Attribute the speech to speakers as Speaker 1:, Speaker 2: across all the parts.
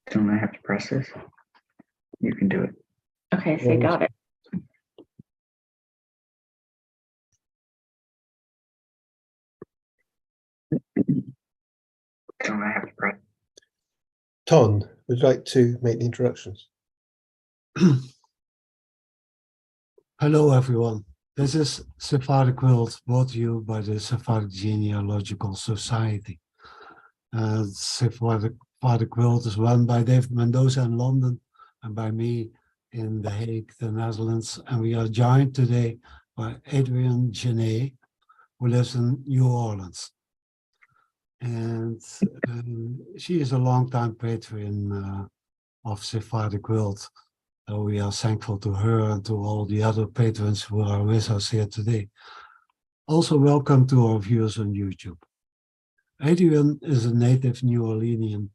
Speaker 1: Don't I have to press this? You can do it.
Speaker 2: Okay, so you got it.
Speaker 1: Don't I have to press?
Speaker 3: Ton, would you like to make the introductions?
Speaker 4: Hello, everyone. This is Sephardic World, brought to you by the Sephardic Genealogical Society. Sephardic World is run by David Mendoza in London and by me in The Hague, the Netherlands. And we are joined today by Adrien Genet, who lives in New Orleans. And she is a longtime patron of Sephardic World. We are thankful to her and to all the other patrons who are with us here today. Also, welcome to our viewers on YouTube. Adrien is a native New Orleanian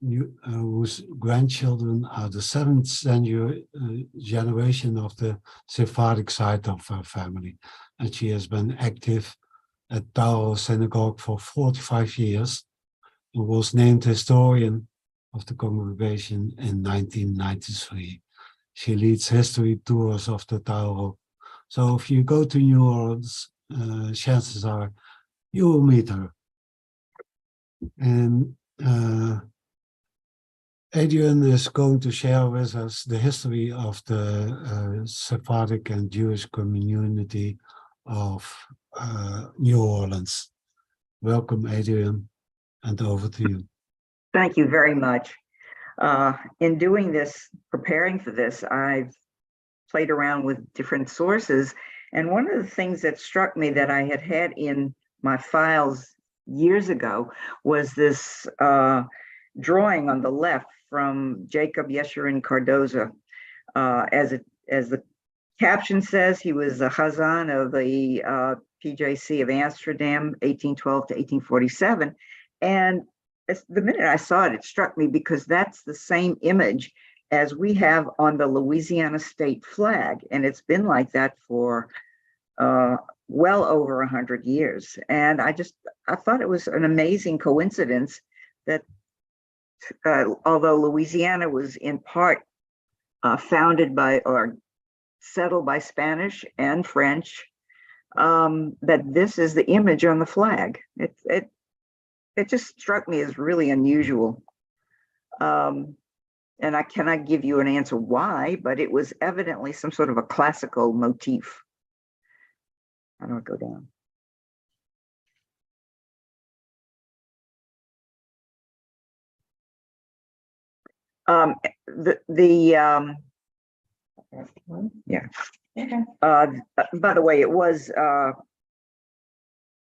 Speaker 4: whose grandchildren are the 7th century generation of the Sephardic side of her family. And she has been active at Touro Synagogue for 45 years and was named historian of the congregation in 1993. She leads history tours of the Touro. So if you go to New Orleans, chances are you will meet her. And Adrien is going to share with us the history of the Sephardic and Jewish community of New Orleans. Welcome, Adrien, and over to you.
Speaker 1: Thank you very much. In doing this, preparing for this, I've played around with different sources. And one of the things that struck me that I had in my files years ago was this drawing on the left from Jacob Yeshurun Cardoza. As the caption says, he was the Chazan of the PJC of Amsterdam, 1812 to 1847. And the minute I saw it, it struck me because that's the same image as we have on the Louisiana state flag. And it's been like that for well over 100 years. And I thought it was an amazing coincidence that although Louisiana was in part founded by or settled by Spanish and French, that this is the image on the flag. It just struck me as really unusual. And I cannot give you an answer why, but it was evidently some sort of a classical motif. How do I go down? Yeah.
Speaker 2: Okay.
Speaker 1: By the way,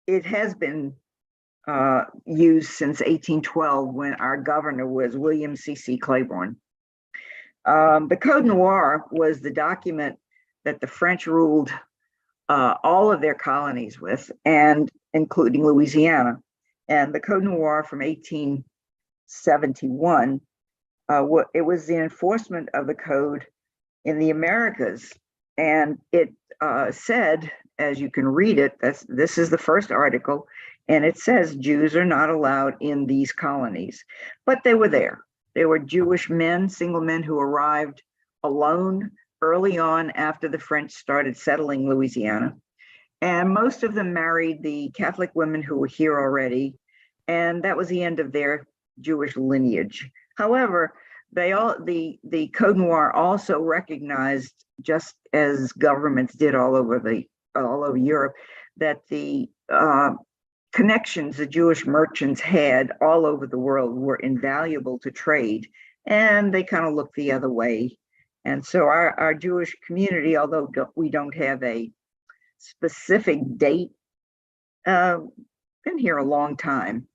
Speaker 1: it has been used since 1812 when our governor was William C.C. Claiborne. The Code Noir was the document that the French ruled all of their colonies with, and including Louisiana. And the Code Noir from 1871, it was the enforcement of the code in the Americas. And it said, as you can read it, this is the first article, and it says Jews are not allowed in these colonies, but they were there. They were Jewish men, single men who arrived alone early on after the French started settling Louisiana. And most of them married the Catholic women who were here already. And that was the end of their Jewish lineage. However, the Code Noir also recognized, just as governments did all over Europe, that the connections the Jewish merchants had all over the world were invaluable to trade, and they kind of looked the other way. And so our Jewish community, although we don't have a specific date, been here a long time.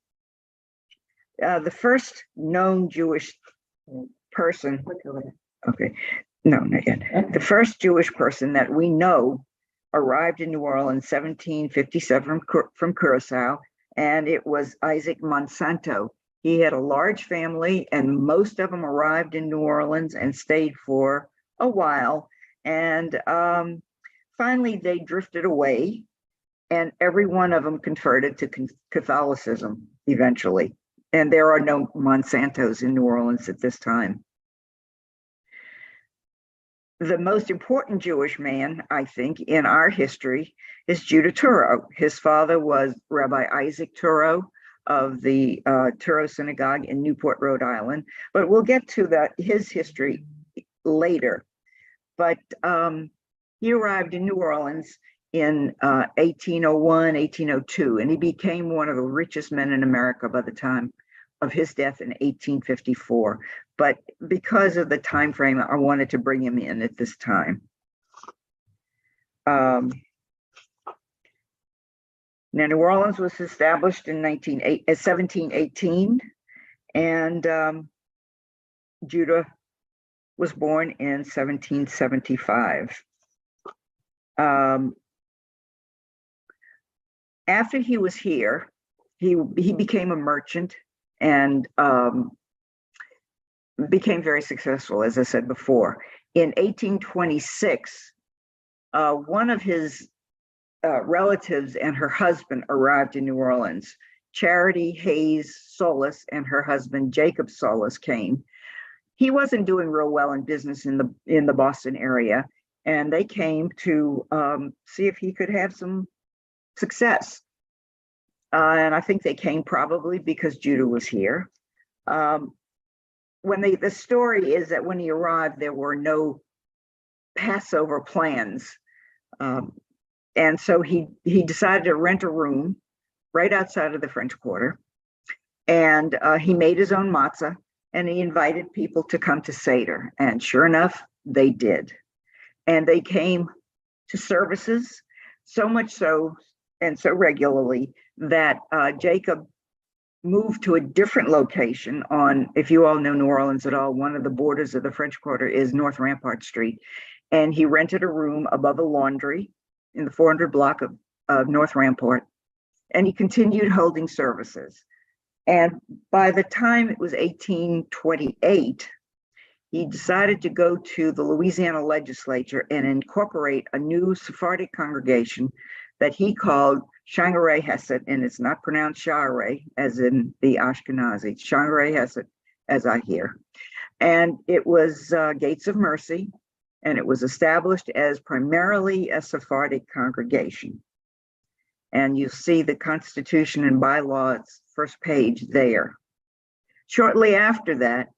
Speaker 1: The first known Jewish person, okay, no, not yet. The first Jewish person that we know arrived in New Orleans 1757 from Curacao, and it was Isaac Monsanto. He had a large family, and most of them arrived in New Orleans and stayed for a while. And finally, they drifted away, and every one of them converted to Catholicism eventually. And there are no Monsantos in New Orleans at this time. The most important Jewish man, I think, in our history is Judah Touro. His father was Rabbi Isaac Touro of the Touro Synagogue in Newport, Rhode Island. But we'll get to his history later. But he arrived in New Orleans in 1801, 1802, and he became one of the richest men in America by the time of his death in 1854. But because of the time frame, I wanted to bring him in at this time. Now, New Orleans was established in 1718, and Judah was born in 1775. After he was here, he became a merchant and became very successful, as I said before. In 1826, one of his relatives and her husband arrived in New Orleans. Charity Hayes Solis and her husband Jacob Solis came. He wasn't doing real well in business in the Boston area, and they came to see if he could have some success. And I think they came probably because Judah was here. The story is that when he arrived, there were no Passover plans. And so he decided to rent a room right outside of the French Quarter. And he made his own matzah, and he invited people to come to Seder. And sure enough, they did. And they came to services, so much so and so regularly that Jacob moved to a different location on, if you all know New Orleans at all, one of the borders of the French Quarter is North Rampart Street. And he rented a room above a laundry in the 400 block of North Rampart. And he continued holding services. And by the time it was 1828, he decided to go to the Louisiana legislature and incorporate a new Sephardic congregation that he called Shangarei Hesed, and it's not pronounced Sha'arei as in the Ashkenazi, Shangarei Hesed, as I hear. And it was Gates of Mercy, and it was established as primarily a Sephardic congregation. And you see the Constitution and bylaws, first page there. Shortly after that,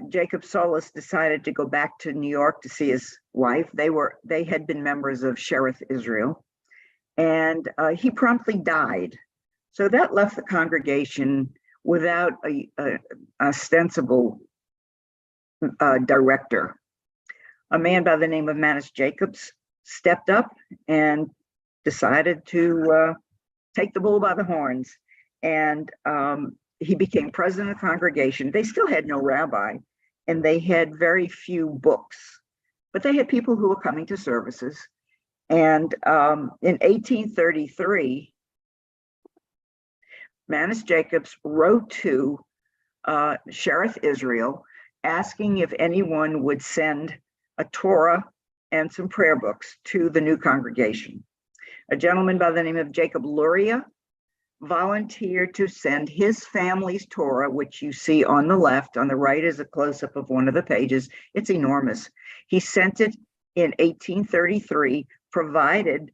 Speaker 1: Jacob Solis decided to go back to New York to see his wife. They had been members of Sherith Israel, and he promptly died. So that left the congregation without a ostensible director. A man by the name of Manus Jacobs stepped up and decided to take the bull by the horns, and he became president of the congregation. They still had no rabbi, and they had very few books, but they had people who were coming to services. And in 1833, Manus Jacobs wrote to Sherith Israel asking if anyone would send a Torah and some prayer books to the new congregation. A gentleman by the name of Jacob Luria volunteered to send his family's Torah, which you see on the left. On the right is a close-up of one of the pages. It's enormous. He sent it in 1833, provided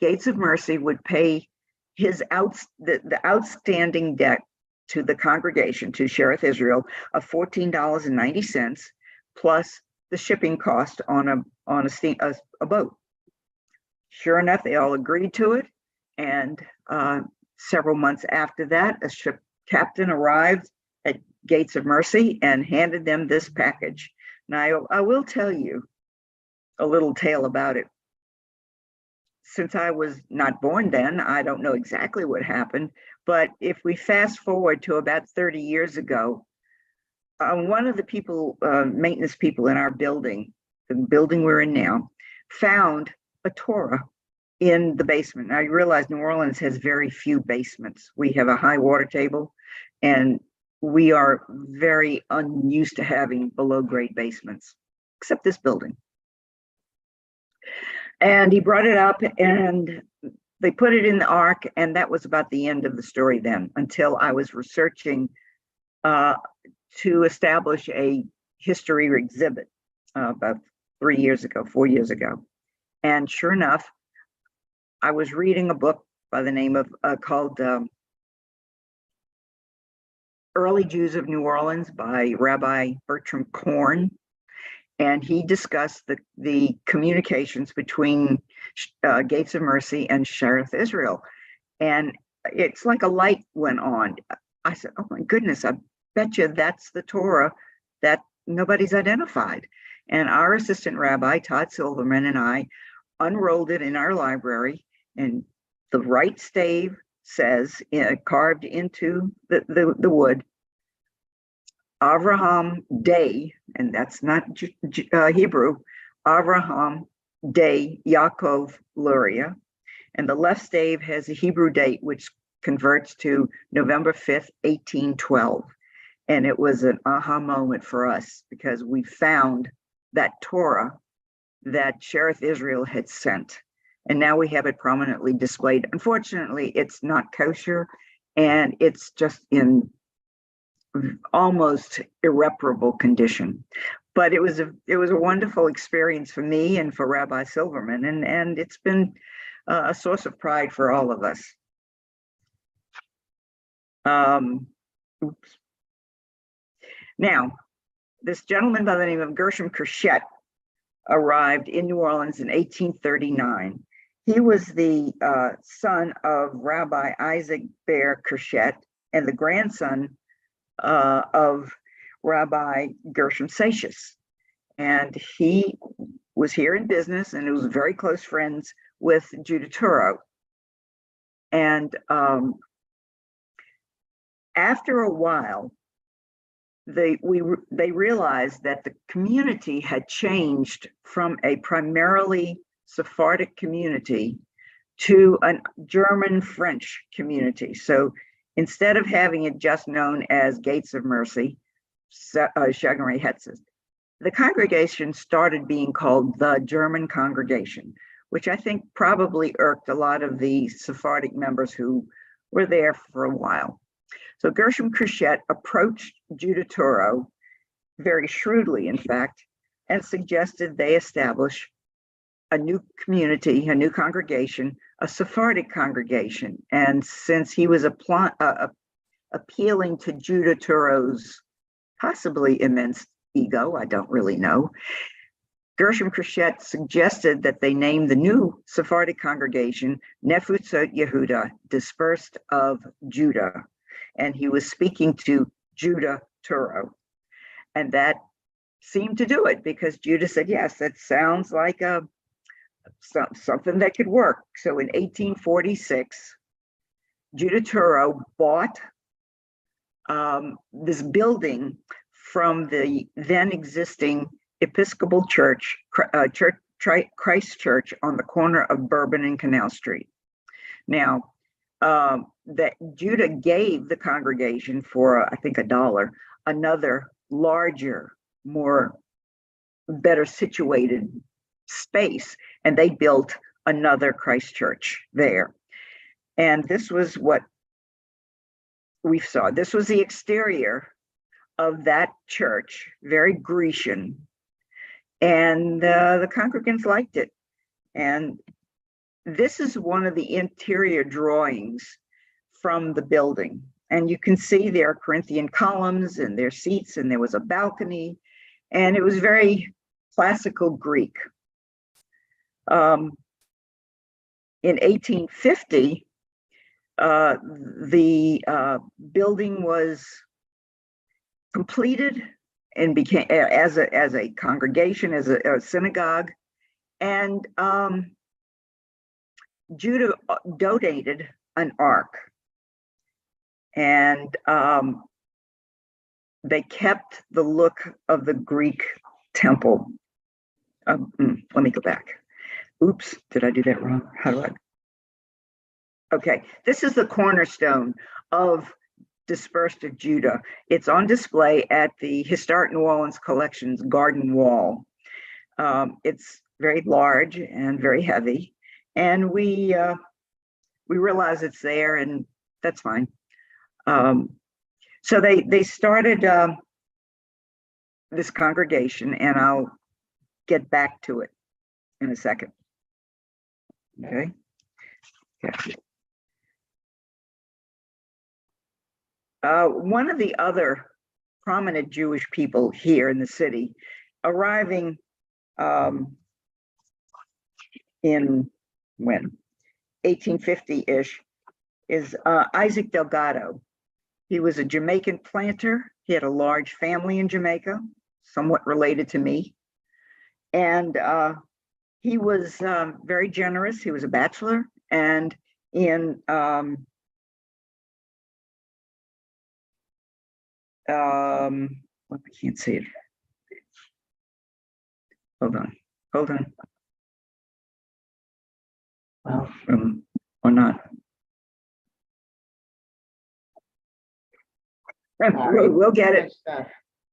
Speaker 1: Gates of Mercy would pay his the outstanding debt to the congregation, to Sherith Israel, of $14.90 plus the shipping cost on a boat. Sure enough, they all agreed to it, and several months after that, a ship captain arrived at Gates of Mercy and handed them this package. Now, I will tell you a little tale about it. Since I was not born then, I don't know exactly what happened, but if we fast forward to about 30 years ago, one of the people, maintenance people in our building, the building we're in now, found a Torah in the basement. Now you realize New Orleans has very few basements. We have a high water table, and we are very unused to having below grade basements, except this building. And he brought it up, and they put it in the ark, and that was about the end of the story then, until I was researching to establish a history exhibit about 4 years ago. And sure enough, I was reading a book by the name of called Early Jews of New Orleans by Rabbi Bertram Korn. And he discussed the communications between Gates of Mercy and Shereth Israel. And it's like a light went on. I said, oh my goodness, I bet you that's the Torah that nobody's identified. And our assistant rabbi, Todd Silverman, and I unrolled it in our library, and the right stave says, carved into the wood, Avraham Day, and that's not Hebrew, Avraham Day Yaakov Luria. And the left stave has a Hebrew date, which converts to November 5th, 1812. And it was an aha moment for us, because we found that Torah that Shereth Israel had sent. And now we have it prominently displayed. Unfortunately, it's not kosher, and it's just in almost irreparable condition. But it was a wonderful experience for me and for Rabbi Silverman, and it's been a source of pride for all of us. Now, this gentleman by the name of Gershom Kershett arrived in New Orleans in 1839. He was the son of Rabbi Isaac Ber Kershett and the grandson of Rabbi Gershom Satius. And he was here in business, and he was very close friends with Judah Touro. And after a while, they realized that the community had changed from a primarily Sephardic community to a German-French community. So instead of having it just known as Gates of Mercy, Shagnari Hetzes, the congregation started being called the German Congregation, which I think probably irked a lot of the Sephardic members who were there for a while. So Gershom Kershett approached Judah Touro very shrewdly, in fact, and suggested they establish a new community, a new congregation, a Sephardic congregation. And since he was appealing to Judah Touro's possibly immense ego, I don't really know, Gershom Kershett suggested that they name the new Sephardic congregation Nefutzot Yehuda, dispersed of Judah. And he was speaking to Judah Touro. And that seemed to do it, because Judah said, yes, that sounds like something that could work. So in 1846, Judah Touro bought this building from the then existing Episcopal Church, Christ Church, on the corner of Bourbon and Canal Street. Now, that Judah gave the congregation for, I think, $1, another larger, better situated space, and they built another Christ Church there. And this was what we saw. This was the exterior of that church, very Grecian, and the congregants liked it. And this is one of the interior drawings from the building. And you can see there are Corinthian columns and their seats, and there was a balcony, and it was very classical Greek. In 1850, the building was completed and became as a congregation, as a synagogue, and Judah donated an ark, and they kept the look of the Greek temple. Let me go back. Oops, did I do that wrong? How do I? Okay, this is the cornerstone of Dispersed of Judah. It's on display at the Historic New Orleans Collection's garden wall. It's very large and very heavy. And we we realize it's there, and that's fine. So they started this congregation, and I'll get back to it in a second. Okay. Okay. One of the other prominent Jewish people here in the city, arriving in when 1850-ish, is Isaac Delgado. He was a Jamaican planter. He had a large family in Jamaica, somewhat related to me. And he was very generous. He was a bachelor. And in I can't see it. Hold on. Well, or not. We'll get it.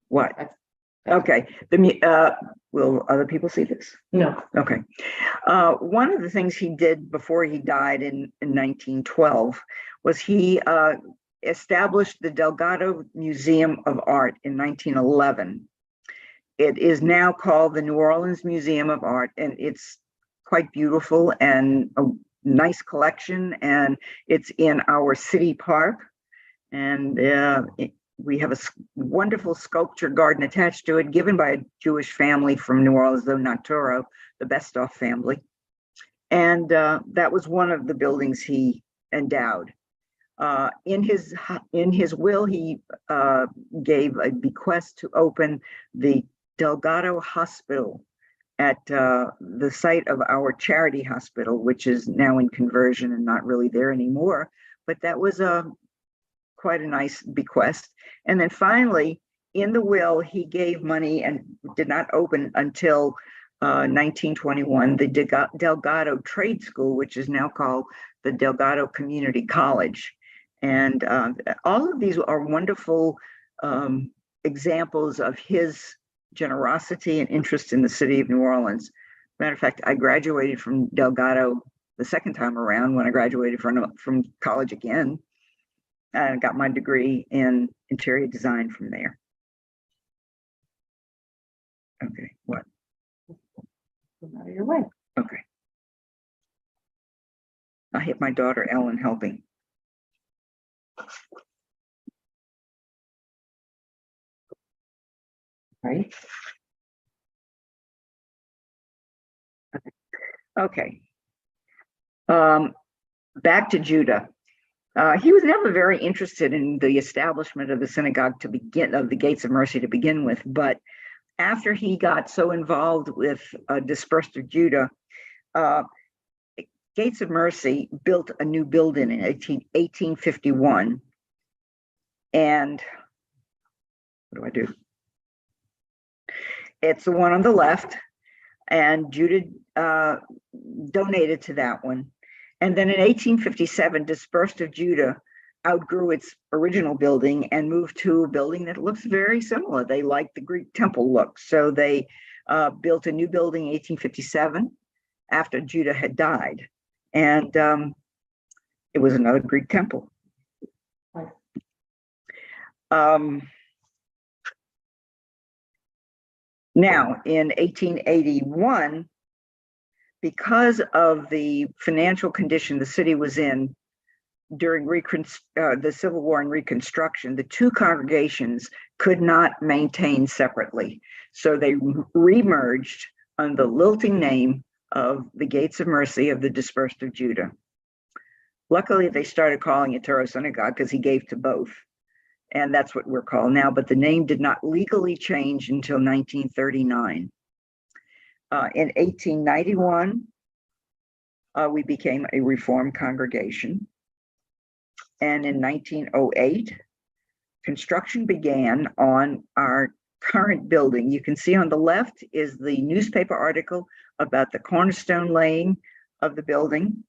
Speaker 1: What? Okay. Will other people see this?
Speaker 2: No.
Speaker 1: Okay. One of the things he did before he died in 1912 was he established the Delgado Museum of Art in 1911. It is now called the New Orleans Museum of Art, and it's quite beautiful and a nice collection, and it's in our city park. And we have a wonderful sculpture garden attached to it, given by a Jewish family from New Orleans, though not Touro, the Bestoff family. And that was one of the buildings he endowed. In his will, he gave a bequest to open the Delgado Hospital at the site of our charity hospital, which is now in conversion and not really there anymore. But that was quite a nice bequest. And then finally, in the will, he gave money and did not open until 1921, the Delgado Trade School, which is now called the Delgado Community College. And all of these are wonderful examples of his generosity and interest in the city of New Orleans. Matter of fact, I graduated from Delgado the second time around when I graduated from college again. And got my degree in interior design from there. Okay, what?
Speaker 2: Out of your way.
Speaker 1: Okay. I hit my daughter Ellen helping. Right. Okay. Back to Judah. He was never very interested in the establishment of the synagogue of the Gates of Mercy to begin with, but after he got so involved with Dispersed of Judah, Gates of Mercy built a new building in 1851. And what do? It's the one on the left, and Judah donated to that one. And then in 1857, Dispersed of Judah outgrew its original building and moved to a building that looks very similar. They liked the Greek temple look. So they built a new building in 1857 after Judah had died. And it was another Greek temple. Now, in 1881, because of the financial condition the city was in during the Civil War and Reconstruction, the two congregations could not maintain separately. So they remerged under the lilting name of the Gates of Mercy of the Dispersed of Judah. Luckily, they started calling it Touro Synagogue because he gave to both. And that's what we're called now, but the name did not legally change until 1939. In 1891, we became a Reformed congregation. And in 1908, construction began on our current building. You can see on the left is the newspaper article about the cornerstone laying of the building,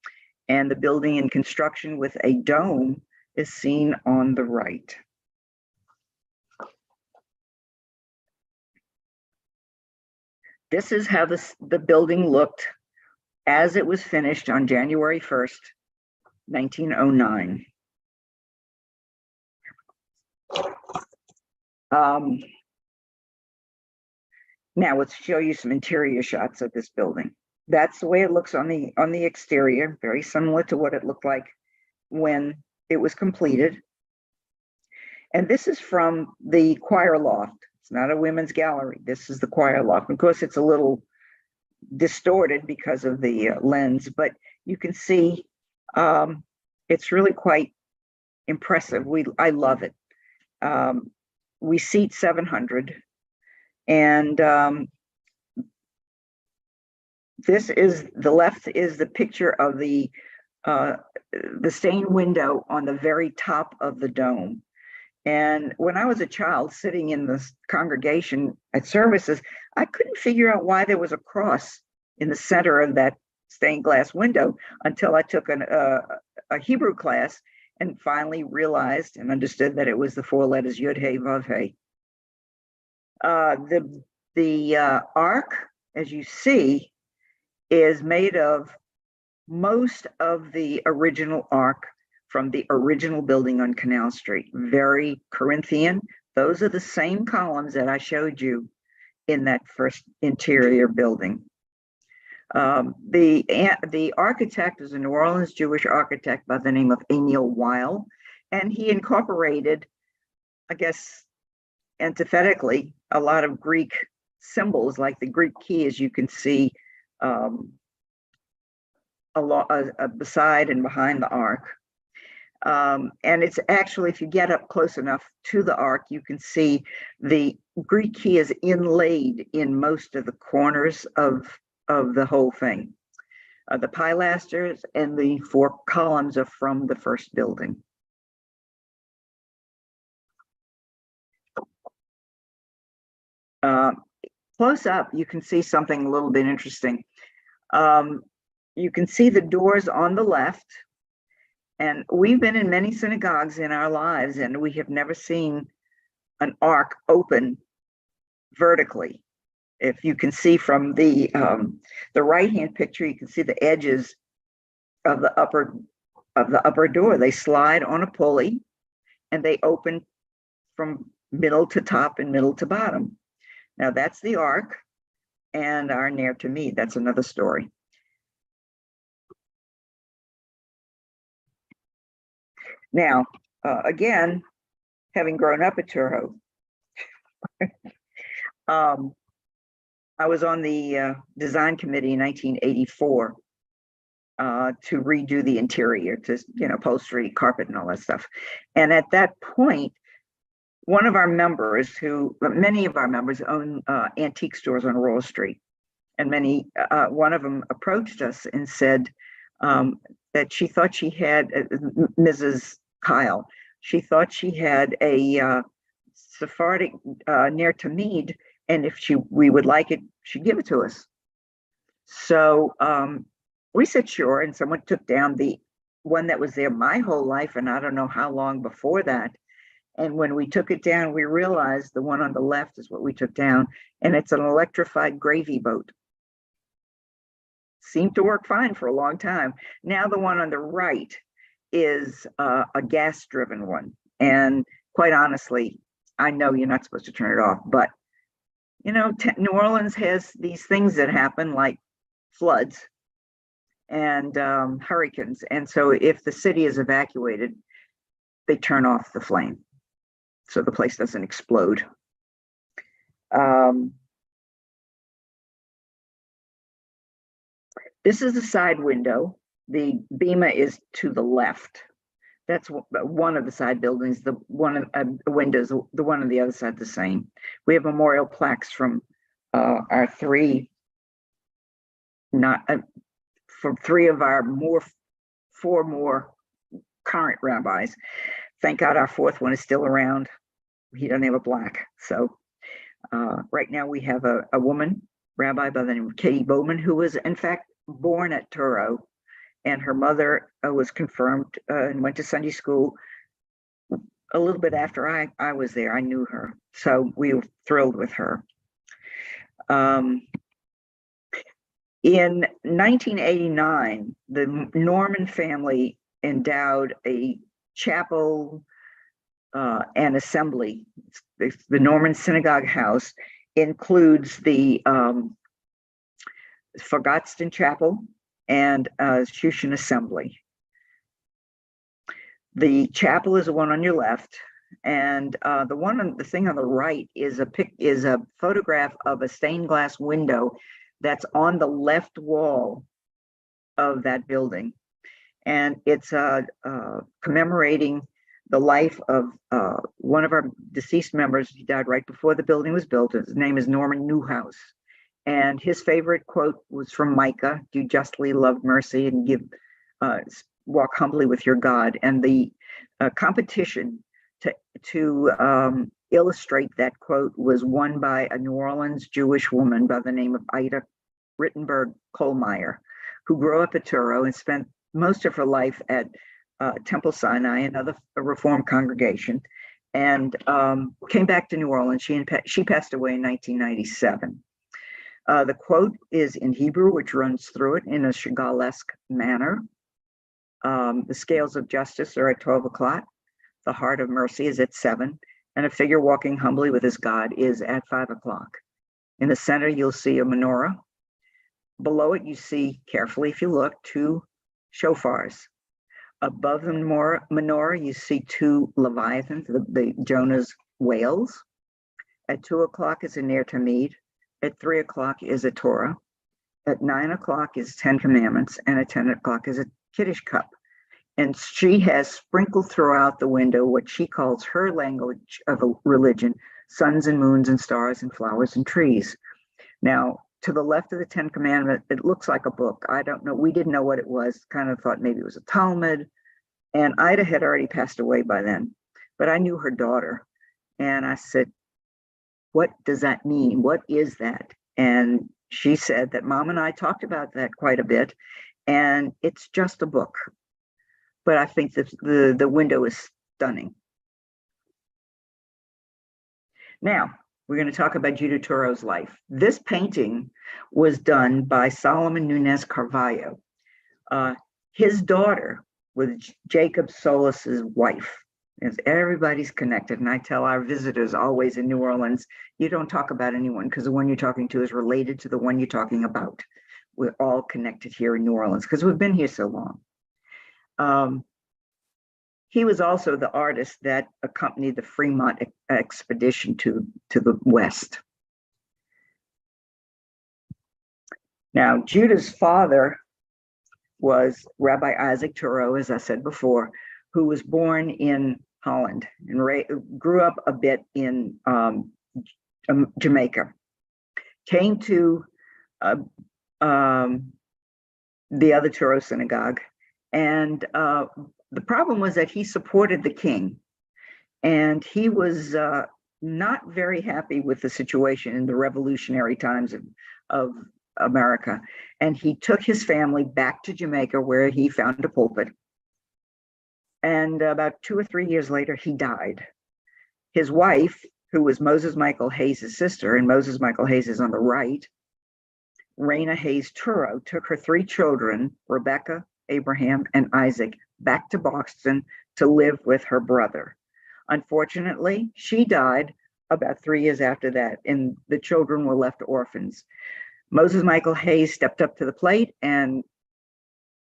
Speaker 1: and the building in construction with a dome is seen on the right. This is how the building looked as it was finished on January 1st, 1909. Now let's show you some interior shots of this building. That's the way it looks on the exterior, very similar to what it looked like when it was completed. And this is from the choir loft. It's not a women's gallery. This is the choir loft. Of course, it's a little distorted because of the lens, but you can see it's really quite impressive. I love it. We seat 700, and this is the left is the picture of the stained window on the very top of the dome. And when I was a child sitting in the congregation at services, I couldn't figure out why there was a cross in the center of that stained glass window until I took a Hebrew class and finally realized and understood that it was the four letters Yud Hey Vav Hey. The ark, as you see, is made of most of the original ark from the original building on Canal Street. Very Corinthian. Those are the same columns that I showed you in that first interior building. The architect is a New Orleans Jewish architect by the name of Emil Weil, and he incorporated, I guess, antithetically, a lot of Greek symbols, like the Greek key, as you can see beside and behind the ark. And it's actually, if you get up close enough to the ark, you can see the Greek key is inlaid in most of the corners of the whole thing. The pilasters and the four columns are from the first building. Close up, you can see something a little bit interesting. You can see the doors on the left, and we've been in many synagogues in our lives, and we have never seen an ark open vertically. If you can see from the right-hand picture, you can see the edges of the upper door. They slide on a pulley, and they open from middle to top and middle to bottom. Now that's the ark, and our Ner Tamid. That's another story. Now, again, having grown up at Touro, I was on the design committee in 1984 to redo the interior, to, upholstery, carpet, and all that stuff. And at that point, one of our members, many of our members own antique stores on Royal Street, and one of them approached us and said that she thought she had, Mrs. Kyle, she thought she had a Sephardic Ner Tamid, and if we would like it, she'd give it to us. So we said sure, and someone took down the one that was there my whole life, and I don't know how long before that. And when we took it down, we realized the one on the left is what we took down, and it's an electrified gravy boat. Seemed to work fine for a long time. Now the one on the right is a gas-driven one. And quite honestly, I know you're not supposed to turn it off, but New Orleans has these things that happen, like floods and hurricanes. And so if the city is evacuated, they turn off the flame so the place doesn't explode. This is the side window. The bima is to the left. That's one of the side buildings. The one of the windows, the one on the other side, the same. We have memorial plaques from our from three of our four more current rabbis. Thank God our fourth one is still around. He doesn't have a plaque. So right now we have a woman rabbi by the name of Katie Bowman, who was in fact born at Touro, and her mother was confirmed and went to Sunday school a little bit after I was there. I knew her, so we were thrilled with her. In 1989, the Norman family endowed a chapel and assembly. The Norman Synagogue House includes the Forgotten Chapel and Shushan Assembly. The chapel is the one on your left, and the thing on the right is a photograph of a stained glass window that's on the left wall of that building, and it's commemorating the life of one of our deceased members. He died right before the building was built. His name is Norman Newhouse, and his favorite quote was from Micah: "Do justly, love mercy, and give walk humbly with your God." And the competition to illustrate that quote was won by a New Orleans Jewish woman by the name of Ida Rittenberg Kohlmeyer, who grew up at Touro and spent most of her life at Temple Sinai, another Reformed congregation, and came back to New Orleans. She passed away in 1997. The quote is in Hebrew, which runs through it in a Chagall-esque manner. The scales of justice are at 12 o'clock. The heart of mercy is at 7, and a figure walking humbly with his God is at 5 o'clock. In the center, you'll see a menorah. Below it, you see, carefully if you look, 2 shofars. Above the menorah, you see 2 leviathans, the Jonah's whales. At 2 o'clock is a Ner Tamid. At 3 o'clock is a Torah. At 9 o'clock is 10 Commandments, and at 10 o'clock is a Kiddush cup. And she has sprinkled throughout the window what she calls her language of a religion: suns and moons and stars and flowers and trees. Now, to the left of the 10 Commandments, it looks like a book. I don't know. We didn't know what it was. Kind of thought maybe it was a Talmud. And Ida had already passed away by then, but I knew her daughter. And I said, "What does that mean? What is that?" And she said that Mom and I talked about that quite a bit, and it's just a book. But I think that the window is stunning. Now, we're going to talk about Judah Touro's life. This painting was done by Solomon Nunez Carvalho. His daughter was Jacob Solis's wife. As everybody's connected, and I tell our visitors always in New Orleans, you don't talk about anyone because the one you're talking to is related to the one you're talking about. We're all connected here in New Orleans because we've been here so long. He was also the artist that accompanied the Fremont expedition to the West. Now, Judah's father was Rabbi Isaac Touro, as I said before, who was born in Holland and grew up a bit in Jamaica. Came to the other Touro Synagogue, and the problem was that he supported the king, and he was not very happy with the situation in the revolutionary times of America. And he took his family back to Jamaica, where he found a pulpit. And about 2 or 3 years later, he died. His wife, who was Moses Michael Hayes' sister, and Moses Michael Hayes is on the right, Raina Hayes Touro, took her 3 children, Rebecca, Abraham, and Isaac, back to Boston to live with her brother. Unfortunately, she died about 3 years after that, and the children were left orphans. Moses Michael Hayes stepped up to the plate and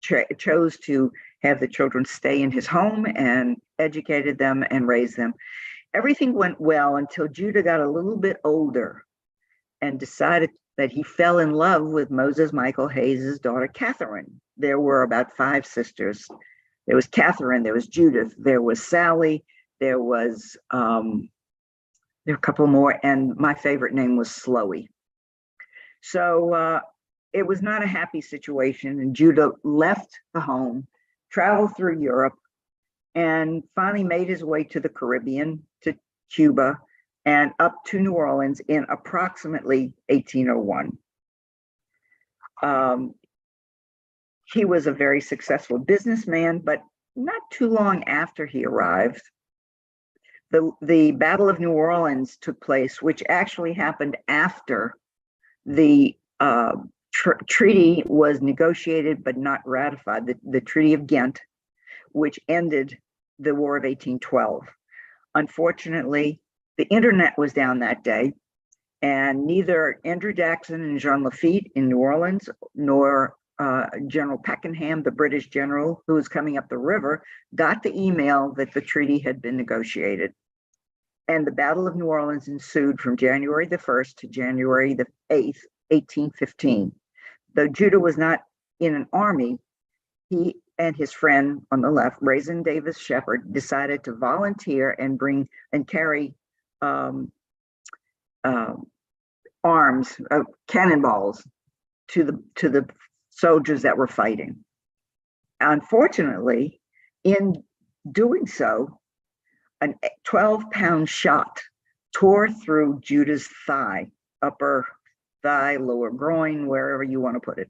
Speaker 1: chose to have the children stay in his home and educated them and raised them. Everything went well until Judah got a little bit older and decided that he fell in love with Moses Michael Hayes' daughter, Catherine. There were about 5 sisters. There was Catherine, there was Judith, there was Sally, there were a couple more, and my favorite name was Sloey. So it was not a happy situation, and Judah left the home, traveled through Europe, and finally made his way to the Caribbean, to Cuba, and up to New Orleans in approximately 1801. He was a very successful businessman, but not too long after he arrived, the Battle of New Orleans took place, which actually happened after the treaty was negotiated but not ratified, the Treaty of Ghent, which ended the War of 1812. Unfortunately, the internet was down that day, and neither Andrew Jackson and Jean Lafitte in New Orleans, nor General Pakenham, the British general who was coming up the river, got the email that the treaty had been negotiated. And the Battle of New Orleans ensued from January the 1st to January the 8th, 1815. Though Judah was not in an army, he and his friend on the left, Raisin Davis Shepherd, decided to volunteer and bring and carry arms, cannonballs to the soldiers that were fighting. Unfortunately, in doing so, a 12-pound shot tore through Judah's thigh, upper thigh, lower groin, wherever you want to put it.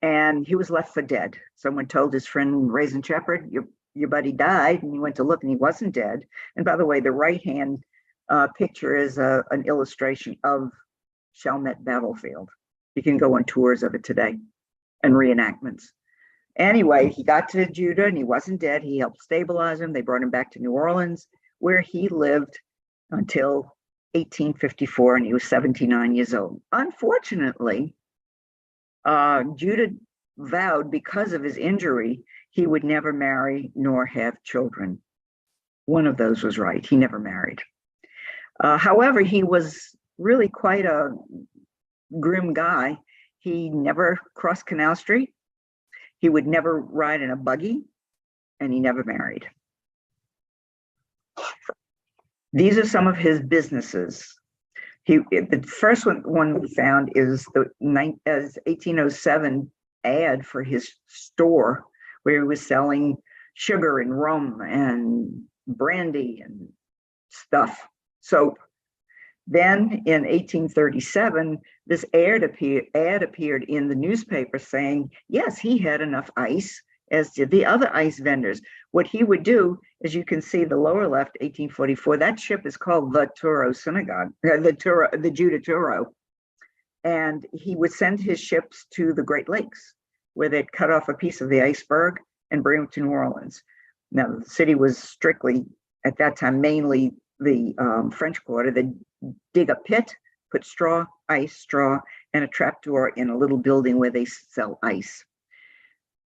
Speaker 1: And he was left for dead. Someone told his friend Raisin Shepherd, your buddy died, and he went to look and he wasn't dead. And by the way, the right-hand picture is an illustration of Chalmette Battlefield. You can go on tours of it today and reenactments. Anyway, he got to Judah and he wasn't dead. He helped stabilize him. They brought him back to New Orleans, where he lived until 1854, and he was 79 years old. Unfortunately, Judah vowed, because of his injury, he would never marry nor have children. One of those was right. He never married. However, he was really quite a grim guy. He never crossed Canal Street. He would never ride in a buggy, and he never married. These are some of his businesses. The first one we found is the 1807 ad for his store, where he was selling sugar and rum and brandy and stuff, soap. Then in 1837, this ad appeared in the newspaper saying, yes, he had enough ice, as did the other ice vendors. What he would do, as you can see the lower left, 1844, that ship is called the Touro Synagogue, the Judah Touro. And he would send his ships to the Great Lakes, where they'd cut off a piece of the iceberg and bring them to New Orleans. Now, the city was strictly, at that time, mainly the French Quarter. They'd dig a pit, put straw, and a trapdoor in a little building where they sell ice.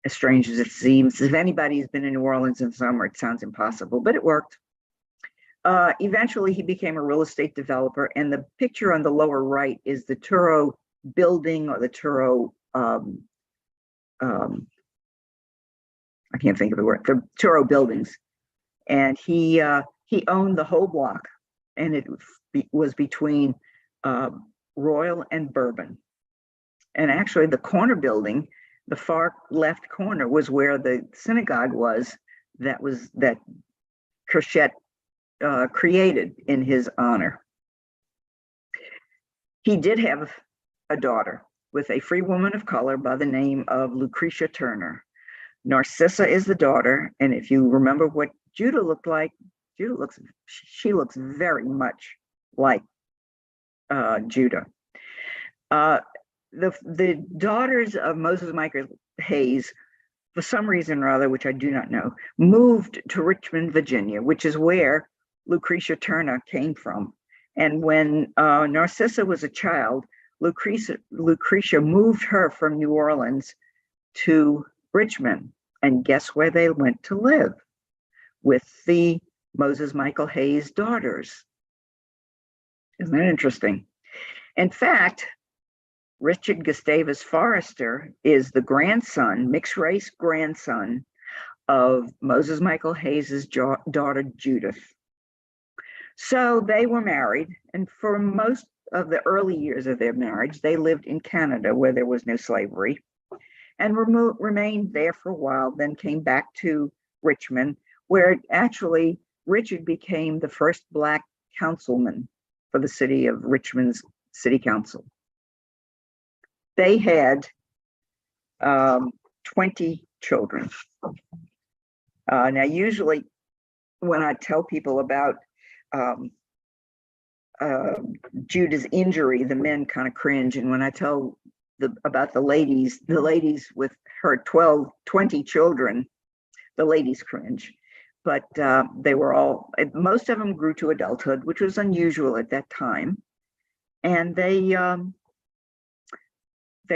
Speaker 1: As strange as it seems, if anybody's been in New Orleans in summer, it sounds impossible, but it worked. Eventually, he became a real estate developer, and the picture on the lower right is the Touro building, or the Touro, I can't think of the word, the Touro buildings. And he owned the whole block, and it was between Royal and Bourbon. And actually, the corner building, the far left corner, was where the synagogue was that Kershett created in his honor. He did have a daughter with a free woman of color by the name of Lucretia Turner. Narcissa is the daughter, and if you remember what Judah looked like, she looks very much like Judah. The daughters of Moses Michael Hayes, for some reason or other, which I do not know, moved to Richmond, Virginia, which is where Lucretia Turner came from. And when Narcissa was a child, Lucretia moved her from New Orleans to Richmond. And guess where they went to live? With the Moses Michael Hayes daughters. Isn't that interesting? In fact, Richard Gustavus Forrester is the grandson, mixed race grandson, of Moses Michael Hayes's daughter, Judith. So they were married, and for most of the early years of their marriage, they lived in Canada, where there was no slavery, and remained there for a while, then came back to Richmond, where actually Richard became the first Black councilman for the city of Richmond's city council. They had 20 children. Now, usually when I tell people about Judah's injury, the men kind of cringe. And when I tell about the ladies with her 20 children, the ladies cringe, but they were all, most of them grew to adulthood, which was unusual at that time. And they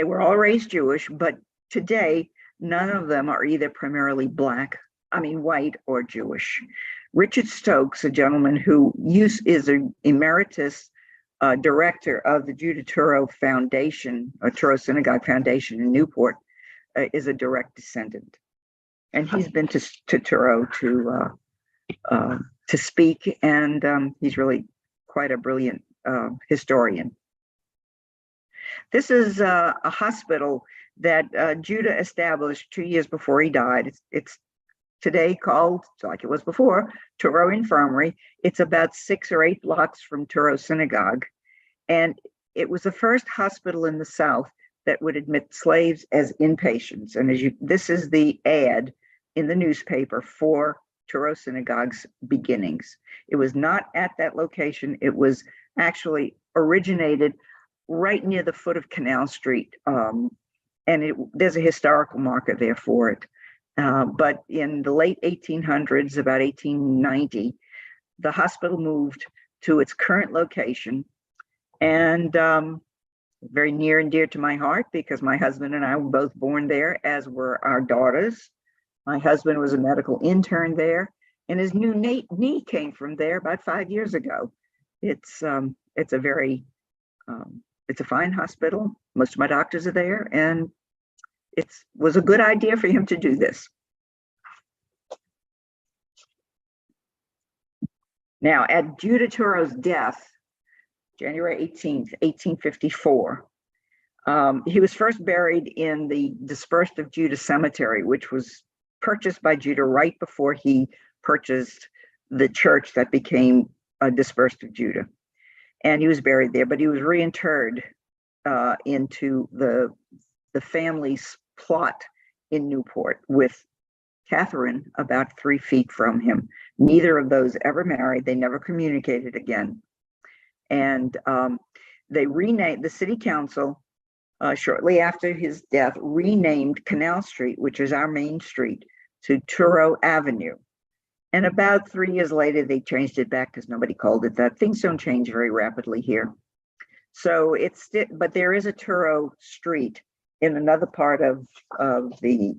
Speaker 1: were all raised Jewish, but today, none of them are either primarily white or Jewish. Richard Stokes, a gentleman who is an emeritus director of the Judah Touro Foundation, or Touro Synagogue Foundation in Newport, is a direct descendant. And he's been to Touro to speak, and he's really quite a brilliant historian. This is a hospital that Judah established 2 years before he died. It's today called, like it was before, Touro Infirmary. It's about 6 or 8 blocks from Touro Synagogue. And it was the first hospital in the South that would admit slaves as inpatients. And this is the ad in the newspaper for Touro Synagogue's beginnings. It was not at that location. It was actually originated right near the foot of Canal Street. And there's a historical marker there for it. But in the late 1800s, about 1890, the hospital moved to its current location, and very near and dear to my heart because my husband and I were both born there, as were our daughters. My husband was a medical intern there, and his new knee came from there about 5 years ago. It's a fine hospital. Most of my doctors are there, and it was a good idea for him to do this. Now, at Judah Touro's death, January 18th, 1854, he was first buried in the Dispersed of Judah Cemetery, which was purchased by Judah right before he purchased the church that became Dispersed of Judah. And he was buried there, but he was reinterred into the family's plot in Newport with Catherine about 3 feet from him. Neither of those ever married. They never communicated again. And they renamed, the city council, shortly after his death, renamed Canal Street, which is our main street, to Touro Avenue. And about 3 years later, they changed it back because nobody called it that. Things don't change very rapidly here. So but there is a Touro Street in another part of the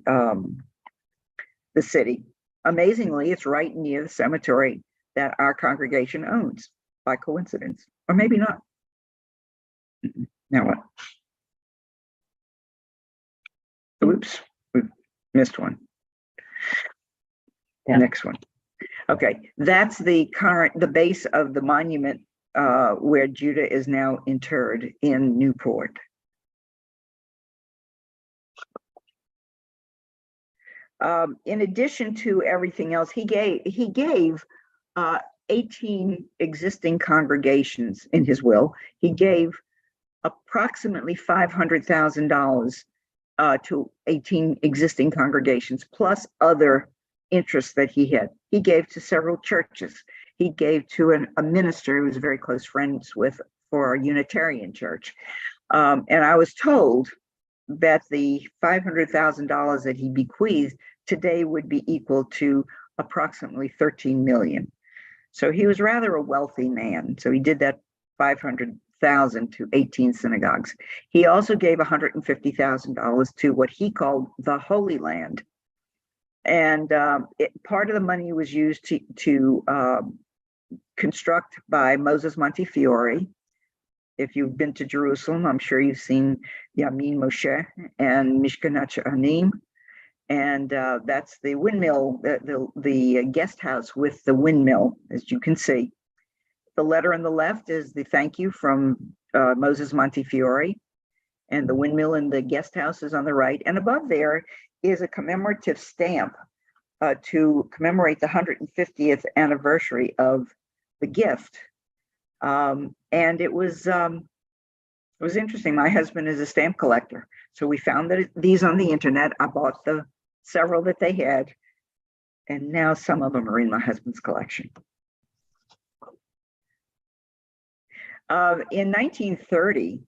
Speaker 1: city. Amazingly, it's right near the cemetery that our congregation owns, by coincidence, or maybe not. Now what? Oops, we missed one.
Speaker 2: Yeah.
Speaker 1: Next one. Okay, that's the base of the monument where Judah is now interred in Newport. In addition to everything else, he gave 18 existing congregations in his will. He gave approximately $500,000 to 18 existing congregations, plus other interests that he had. He gave to several churches. He gave to a minister who was very close friends with for a Unitarian church. And I was told that the $500,000 that he bequeathed today would be equal to approximately 13 million. So he was rather a wealthy man. So he did that 500,000 to 18 synagogues. He also gave $150,000 to what he called the Holy Land. And part of the money was used to construct by Moses Montefiore. If you've been to Jerusalem, I'm sure you've seen Yamin Moshe and Mishkanat Sha'anim. And that's the windmill, the guest house with the windmill, as you can see. The letter on the left is the thank you from Moses Montefiore, and the windmill and the guest house is on the right. And above there is a commemorative stamp to commemorate the 150th anniversary of the gift. And it was interesting. My husband is a stamp collector, so we found these on the internet. I bought the several that they had, and now some of them are in my husband's collection. In 1930,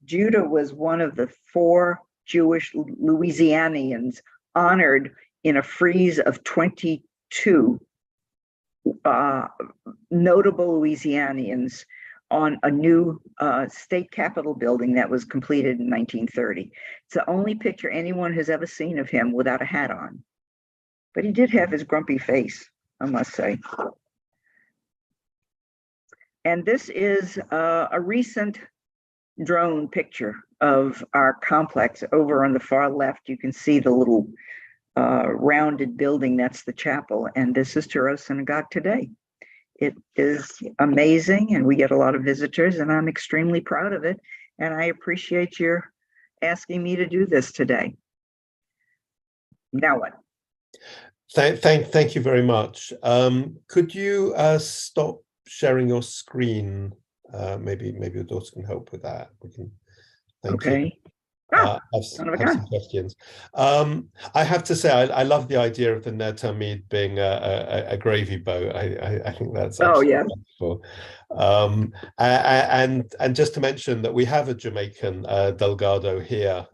Speaker 1: Judah was one of the 4 Jewish Louisianians honored in a frieze of 22 notable Louisianians on a new state capitol building that was completed in 1930. It's the only picture anyone has ever seen of him without a hat on. But he did have his grumpy face, I must say. And this is a recent drone picture of our complex. Over on the far left, you can see the little rounded building. That's the chapel. And this is Touro Synagogue today. It is amazing, and we get a lot of visitors, and I'm extremely proud of it. And I appreciate your asking me to do this today. Now what?
Speaker 3: Thank you very much. Could you stop sharing your screen? Maybe your daughter can help with that. We can. Thank you.
Speaker 1: Okay.
Speaker 3: I have some questions. I have to say, I love the idea of the Ner Tamid being a gravy boat. I think that's wonderful. And just to mention that we have a Jamaican Delgado here,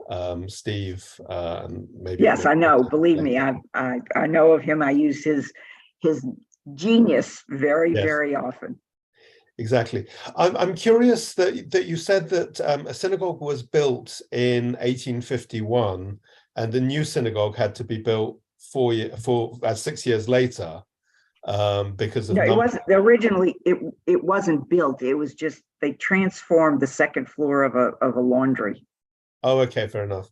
Speaker 3: Steve. Maybe
Speaker 1: yes, I know. Believe me, I know of him. I use his genius very often.
Speaker 3: Exactly. I'm curious that you said that a synagogue was built in 1851, and the new synagogue had to be built 6 years later because of.
Speaker 1: No, it wasn't originally. It wasn't built. It was just they transformed the second floor of a laundry.
Speaker 3: Oh, okay, fair enough.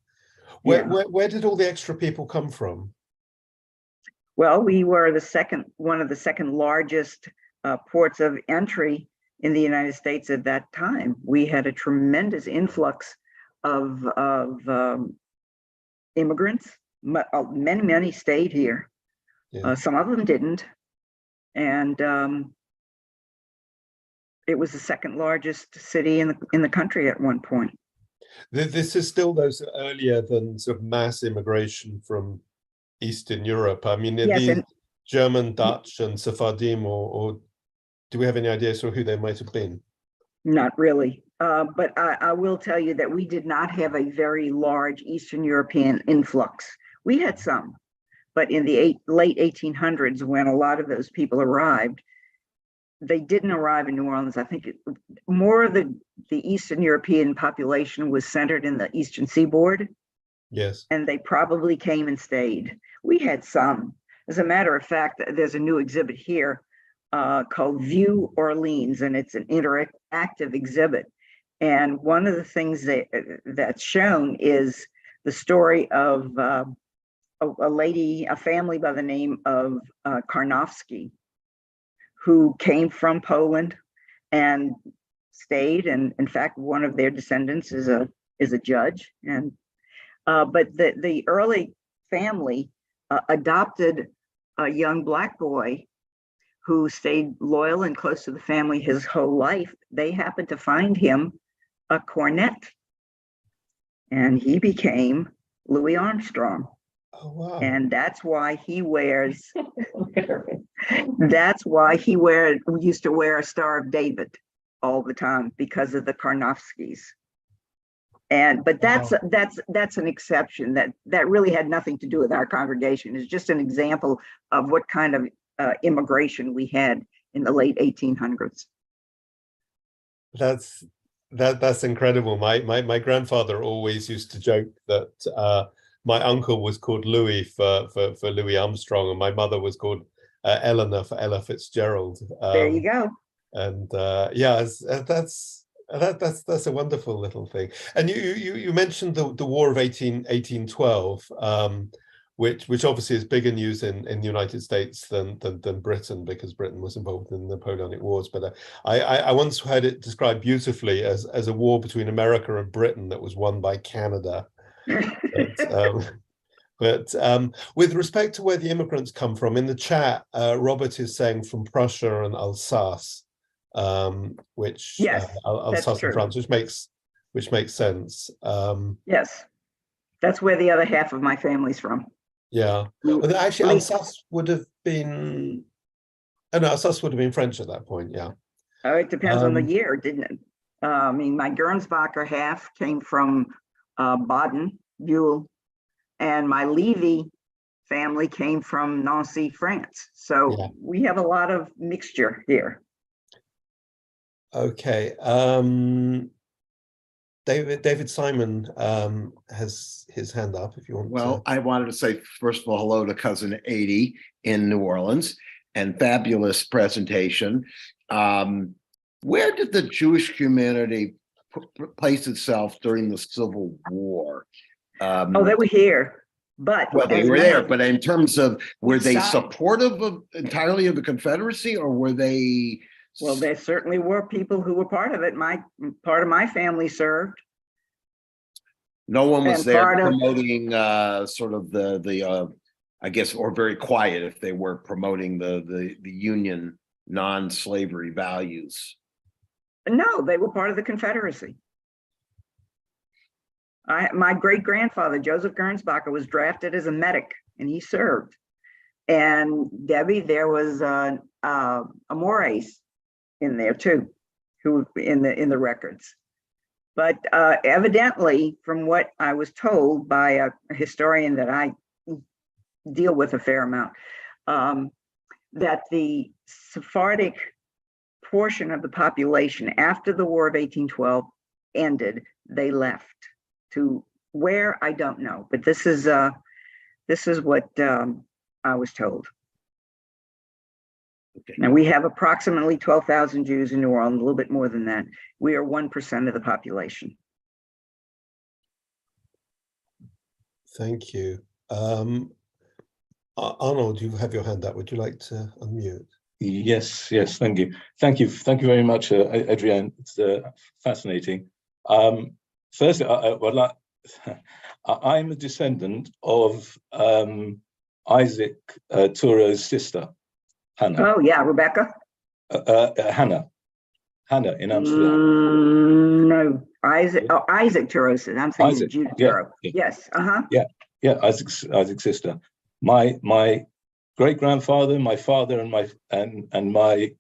Speaker 3: Where did all the extra people come from?
Speaker 1: Well, we were one of the second largest ports of entry in the United States at that time. We had a tremendous influx of immigrants. Many stayed here.
Speaker 3: Yeah.
Speaker 1: Some of them didn't. And it was the second largest city in the country at one point.
Speaker 3: This is still those earlier than sort of mass immigration from Eastern Europe. I mean,
Speaker 1: Yes,
Speaker 3: these German, Dutch, and Sephardim, or do we have any idea sort of who they might have been?
Speaker 1: Not really. But I will tell you that we did not have a very large Eastern European influx. We had some, but in the late 1800s, when a lot of those people arrived, they didn't arrive in New Orleans. I think more of the Eastern European population was centered in the Eastern Seaboard.
Speaker 3: Yes. And
Speaker 1: they probably came and stayed. We had some. As a matter of fact, there's a new exhibit here called View Orleans, and it's an interactive exhibit. And one of the things that's shown is the story of a family by the name of Karnofsky, who came from Poland and stayed. And in fact, one of their descendants is a judge. And but the early family adopted a young Black boy who stayed loyal and close to the family his whole life. They happened to find him a cornet, and he became Louis Armstrong.
Speaker 3: Oh, wow.
Speaker 1: And that's why he wears, used to wear a Star of David all the time because of the Karnofskys. But that's an exception. That really had nothing to do with our congregation. It's just an example of what kind of immigration we had in the late 1800s.
Speaker 3: That's incredible. My grandfather always used to joke that my uncle was called Louis for Louis Armstrong, and my mother was called Eleanor for Ella Fitzgerald.
Speaker 1: There you go.
Speaker 3: And that's a wonderful little thing. And you mentioned the War of 1812, which obviously is bigger news in the United States than Britain, because Britain was involved in the Napoleonic Wars. But I once heard it described beautifully as a war between America and Britain that was won by Canada. But with respect to where the immigrants come from, in the chat, Robert is saying from Prussia and Alsace, which
Speaker 1: yes,
Speaker 3: Alsace in France, which makes sense.
Speaker 1: Yes, that's where the other half of my family's from.
Speaker 3: Yeah, but actually, Alsace would have been. Oh no, Alsace would have been French at that point. Yeah.
Speaker 1: Oh, it depends on the year, didn't it? I mean, my Gernsbacher half came from Baden, Buhl, and my Levy family came from Nancy, France. So
Speaker 3: Yeah.
Speaker 1: we have a lot of mixture here.
Speaker 3: Okay. David Simon has his hand up if you want
Speaker 5: Well,
Speaker 3: to.
Speaker 5: I wanted to say, first of all, hello to cousin 80 in New Orleans, and fabulous presentation. Where did the Jewish community place itself during the Civil War?
Speaker 1: Oh, they were here, but
Speaker 5: Well, they
Speaker 1: as
Speaker 5: were there,
Speaker 1: many-
Speaker 5: but in terms of, were
Speaker 1: Which
Speaker 5: they
Speaker 1: side?
Speaker 5: supportive of entirely of the Confederacy, or were they?
Speaker 1: well, there certainly were people who were part of it. Part of my family served.
Speaker 5: No one was
Speaker 1: and
Speaker 5: there
Speaker 1: part of-
Speaker 5: promoting sort of the I guess, or very quiet if they were promoting the Union non-slavery values.
Speaker 1: No, they were part of the Confederacy. My great-grandfather, Joseph Gernsbacher, was drafted as a medic, and he served. And Debbie, there was Amores in there too, who in the records. But evidently, from what I was told by a historian that I deal with a fair amount, that the Sephardic portion of the population after the War of 1812 ended, they left to where, I don't know, but this is what I was told.
Speaker 5: Okay.
Speaker 1: Now we have approximately 12,000 Jews in New Orleans, a little bit more than that. We are 1% of the population.
Speaker 3: Thank you. Arnold, you have your hand up. Would you like to unmute?
Speaker 6: Yes, thank you. Thank you very much, Adrien. It's fascinating. First, I'm a descendant of Isaac Touro's sister, Hannah.
Speaker 1: Oh yeah, Rebecca?
Speaker 6: Hannah in Amsterdam.
Speaker 1: No, Isaac Touro. I'm saying
Speaker 6: Isaac,
Speaker 1: Judah
Speaker 6: yeah,
Speaker 1: Touro.
Speaker 6: yeah.
Speaker 1: Yes, uh-huh.
Speaker 6: Yeah, Isaac's sister. My great grandfather, my father, and my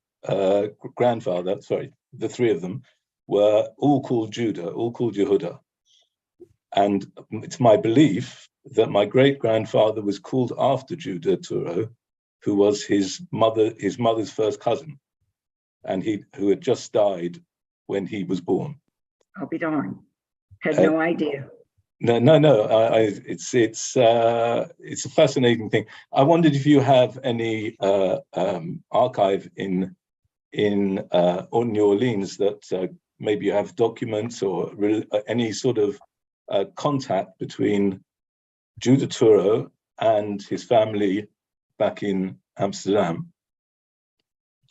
Speaker 6: grandfather, sorry, the three of them were all called Judah, all called Yehuda. And it's my belief that my great grandfather was called after Judah Touro, who was his mother's first cousin, and who had just died when he was born.
Speaker 1: I'll be darned. Had no idea.
Speaker 6: No. It's a fascinating thing. I wondered if you have any archive in New Orleans that maybe you have documents or any sort of contact between Judah Touro and his family back in Amsterdam.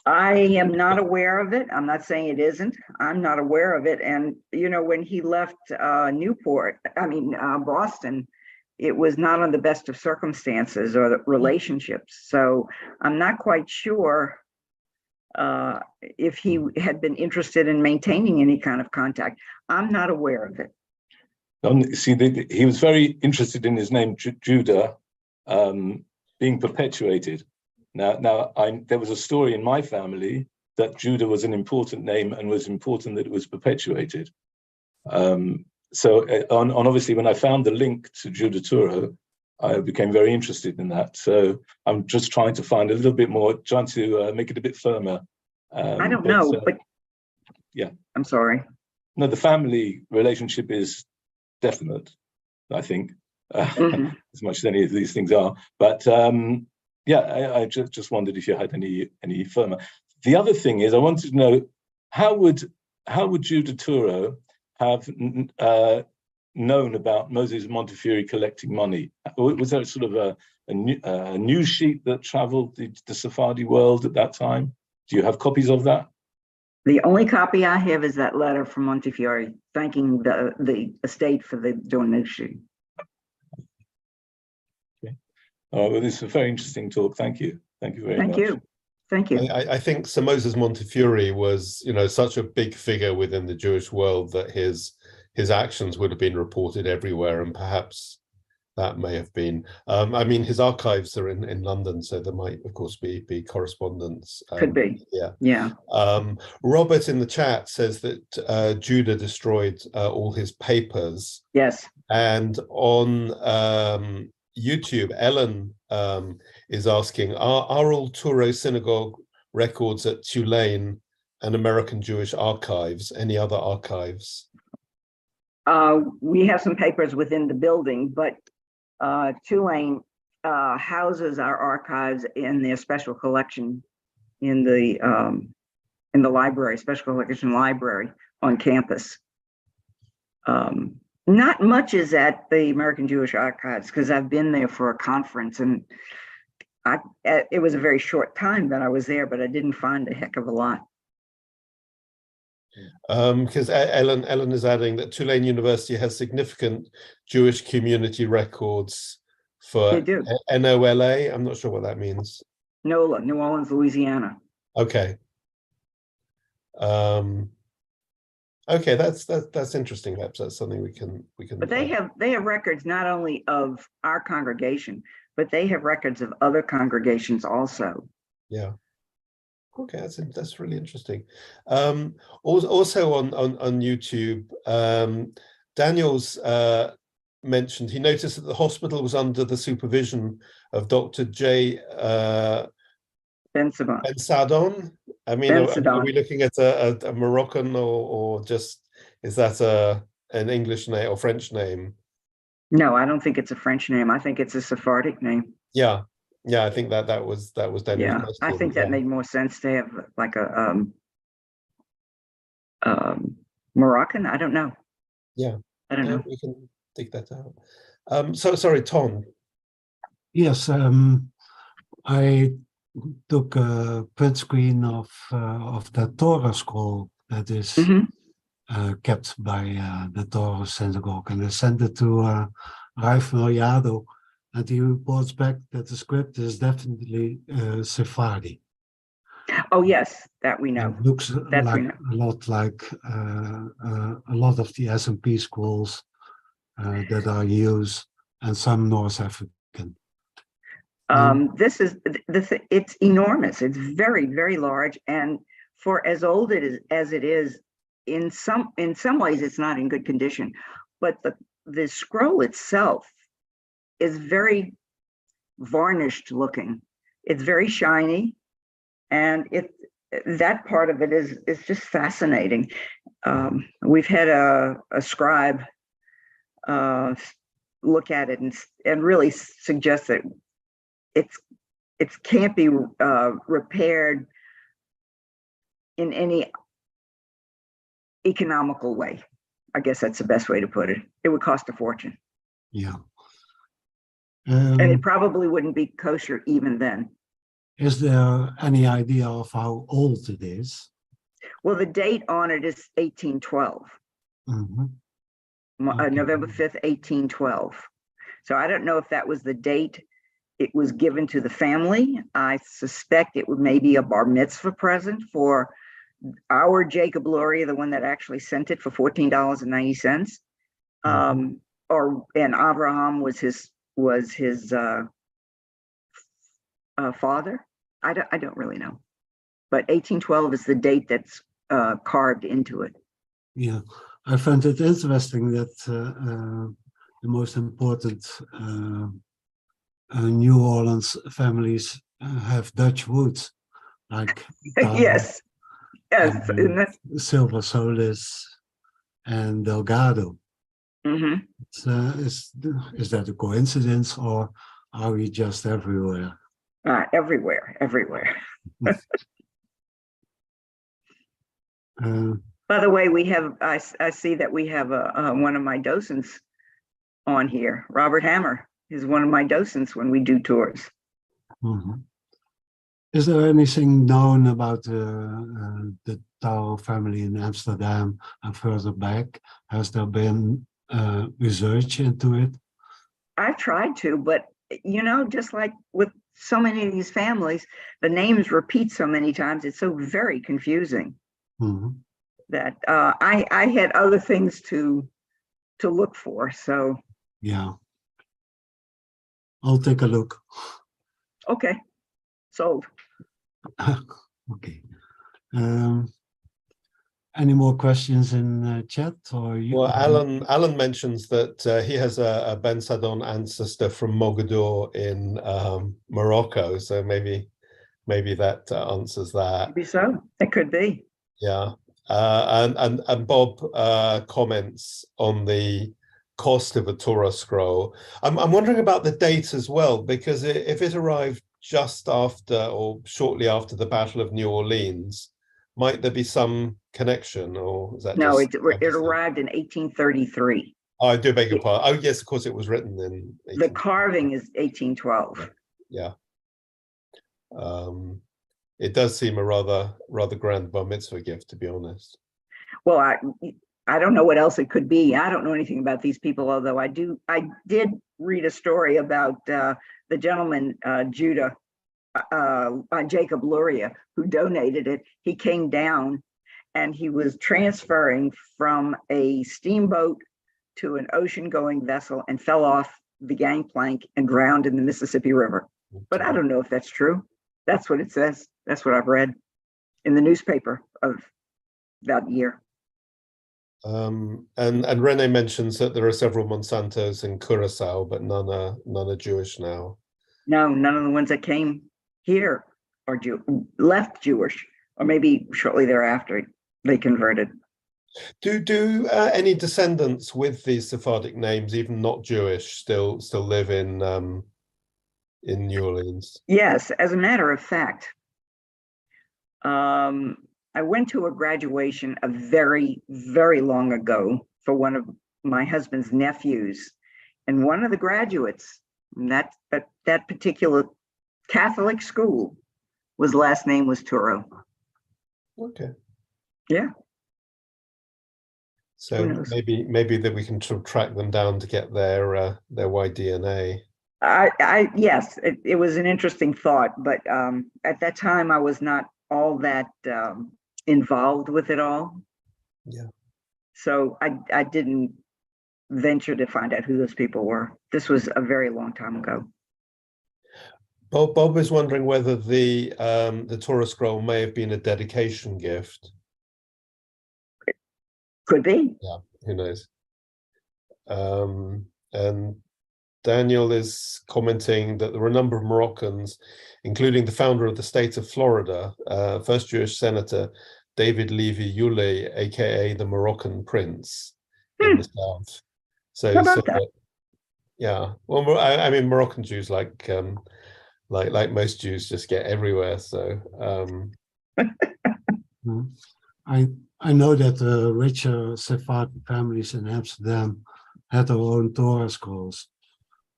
Speaker 1: I am not aware of it. I'm not saying it isn't. I'm not aware of it. And, when he left Boston, it was not on the best of circumstances or the relationships. So I'm not quite sure if he had been interested in maintaining any kind of contact. I'm not aware of it.
Speaker 6: He was very interested in his name, Judah, being perpetuated. Now, there was a story in my family that Judah was an important name and was important that it was perpetuated. So obviously, when I found the link to Judah Touro, I became very interested in that. So I'm just trying to find a little bit more, trying to make it a bit firmer.
Speaker 1: I don't know, but
Speaker 6: yeah. I'm
Speaker 1: sorry.
Speaker 6: No, the family relationship is definite, I think, as much as any of these things are. But I just wondered if you had any firmer. The other thing is, I wanted to know how would Judah Touro have known about Moses Montefiore collecting money? Was there sort of a news sheet that traveled the Sephardi world at that time? Do you have copies of that?
Speaker 1: The only copy I have is that letter from Montefiore thanking the estate for the donation.
Speaker 6: Okay. Well, this is a very interesting talk. Thank you. Thank you very much.
Speaker 1: Thank you.
Speaker 3: I think Sir Moses Montefiore was, such a big figure within the Jewish world that his actions would have been reported everywhere, and perhaps that may have been. His archives are in London, so there might, of course, be correspondence.
Speaker 1: Could be. Yeah.
Speaker 3: Robert in the chat says that Judah destroyed all his papers.
Speaker 1: Yes.
Speaker 3: And on YouTube, Ellen is asking, are all Touro Synagogue records at Tulane and American Jewish Archives? Any other archives?
Speaker 1: We have some papers within the building, but Tulane houses our archives in their special collection in the library, special collection library on campus. Not much is at the American Jewish Archives because I've been there for a conference, and it was a very short time that I was there, but I didn't find a heck of a lot.
Speaker 3: Because Ellen is adding that Tulane University has significant Jewish community records for
Speaker 1: They do.
Speaker 3: NOLA. I'm not sure what that means.
Speaker 1: NOLA, New Orleans, Louisiana.
Speaker 3: Okay. Okay, that's interesting. Perhaps that's something we can.
Speaker 1: But they have records not only of our congregation, but they have records of other congregations also.
Speaker 3: Yeah. Okay, that's really interesting. Also on YouTube, Daniel's mentioned he noticed that the hospital was under the supervision of Dr. J.
Speaker 1: Ben Sabon.
Speaker 3: Ben Sadon. I mean, are we looking at a Moroccan or just, is that an English name or French name?
Speaker 1: No, I don't think it's a French name. I think it's a Sephardic name.
Speaker 3: Yeah, I think that was Daniel's question.
Speaker 1: I think that made more sense to have like a Moroccan. I don't know.
Speaker 3: Yeah,
Speaker 1: I don't know.
Speaker 3: We can dig that out. So sorry, Tom.
Speaker 4: Yes, I took a print screen of the Torah scroll that is kept by the Touro Synagogue, and I sent it to Raif Miliado, and he reports back that the script is definitely Sephardi.
Speaker 1: Oh yes, that we know.
Speaker 4: It looks like a lot like a lot of the S&P scrolls that are used, and some North African.
Speaker 1: It's enormous. It's very, very large, and for as old as it is, in some ways it's not in good condition, but the scroll itself is very varnished looking. It's very shiny, and that part of it is just fascinating. We've had a scribe look at it and really suggest that it can't be repaired in any economical way. I guess that's the best way to put it. It would cost a fortune.
Speaker 4: Yeah.
Speaker 1: And it probably wouldn't be kosher even then.
Speaker 4: Is there any idea of how old it is?
Speaker 1: Well, the date on it is 1812. November 5th, 1812. So I don't know if that was the date it was given to the family. I suspect it would maybe a bar mitzvah present for our Jacob Luria, the one that actually sent it for $14.90. And Abraham was his father. I don't really know, but 1812 is the date that's carved into it.
Speaker 4: Yeah, I find it interesting that the most important New Orleans families have Dutch roots, like
Speaker 1: yes,
Speaker 4: Silva Solis and Delgado. Is that a coincidence, or are we just everywhere? Everywhere.
Speaker 1: By the way, we have, I see that we have one of my docents on here. Robert Hammer is one of my docents when we do tours.
Speaker 4: Is there anything known about the Touro family in Amsterdam and further back? Has there been research into it?
Speaker 1: I've tried to, but just like with so many of these families, the names repeat so many times, it's so very confusing that I had other things to look for. So
Speaker 4: yeah, I'll take a look.
Speaker 1: Okay, sold.
Speaker 4: Okay. Any more questions in chat or you?
Speaker 3: Well, Alan mentions that he has a Ben Sadon ancestor from Mogador in Morocco, so maybe that answers that.
Speaker 1: Maybe so. It could be.
Speaker 3: Yeah, and Bob comments on the cost of a Torah scroll. I'm wondering about the date as well, because if it arrived just after or shortly after the Battle of New Orleans, might there be some connection, or is that
Speaker 1: No,
Speaker 3: just
Speaker 1: it arrived in 1833.
Speaker 3: Oh, I do beg your pardon. Oh, yes, of course, it was written in
Speaker 1: The carving is 1812.
Speaker 3: Yeah. It does seem a rather grand bar mitzvah gift, to be honest.
Speaker 1: Well, I don't know what else it could be. I don't know anything about these people, although I did read a story about the gentleman Jacob Luria, who donated it. He came down and he was transferring from a steamboat to an ocean-going vessel and fell off the gangplank and drowned in the Mississippi River. But I don't know if that's true. That's what it says. That's what I've read in the newspaper of that year.
Speaker 3: And Rene mentions that there are several Monsantos in Curacao, but none are Jewish now.
Speaker 1: No, none of the ones that came here are left Jewish, or maybe shortly thereafter they converted.
Speaker 3: Do any descendants with these Sephardic names, even not Jewish, still live in New Orleans?
Speaker 1: Yes, as a matter of fact, I went to a graduation a very, very long ago for one of my husband's nephews, and one of the graduates in that particular Catholic school, last name was Touro.
Speaker 3: Okay.
Speaker 1: Yeah.
Speaker 3: So maybe that we can track them down to get their Y-DNA.
Speaker 1: Yes, it was an interesting thought, but at that time I was not all that involved with it all.
Speaker 3: Yeah.
Speaker 1: So I didn't venture to find out who those people were. This was a very long time ago.
Speaker 3: Bob is wondering whether the Torah scroll may have been a dedication gift.
Speaker 1: Could be.
Speaker 3: Yeah, who knows? And Daniel is commenting that there were a number of Moroccans, including the founder of the state of Florida, first Jewish senator, David Levy Yule, aka the Moroccan Prince in the South. So
Speaker 1: that?
Speaker 3: Yeah, well, I mean, Moroccan Jews, like most Jews, just get everywhere. So
Speaker 4: I know that the richer Sephardic families in Amsterdam had their own Torah scrolls.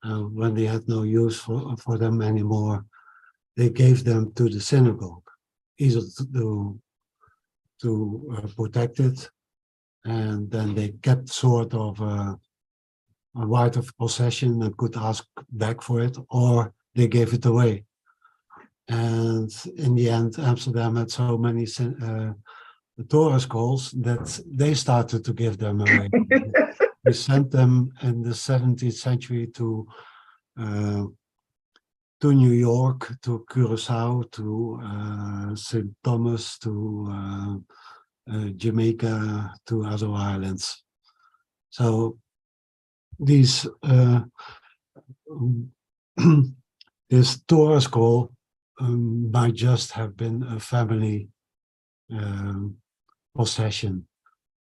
Speaker 4: When they had no use for them anymore, they gave them to the synagogue, either to protect it, and then they kept sort of a right of possession and could ask back for it, or they gave it away. And in the end, Amsterdam had so many Torah scrolls that they started to give them away. We sent them in the 17th century to New York, to Curacao, to St. Thomas, to Jamaica, to other islands. So these this Torah scroll might just have been a family possession.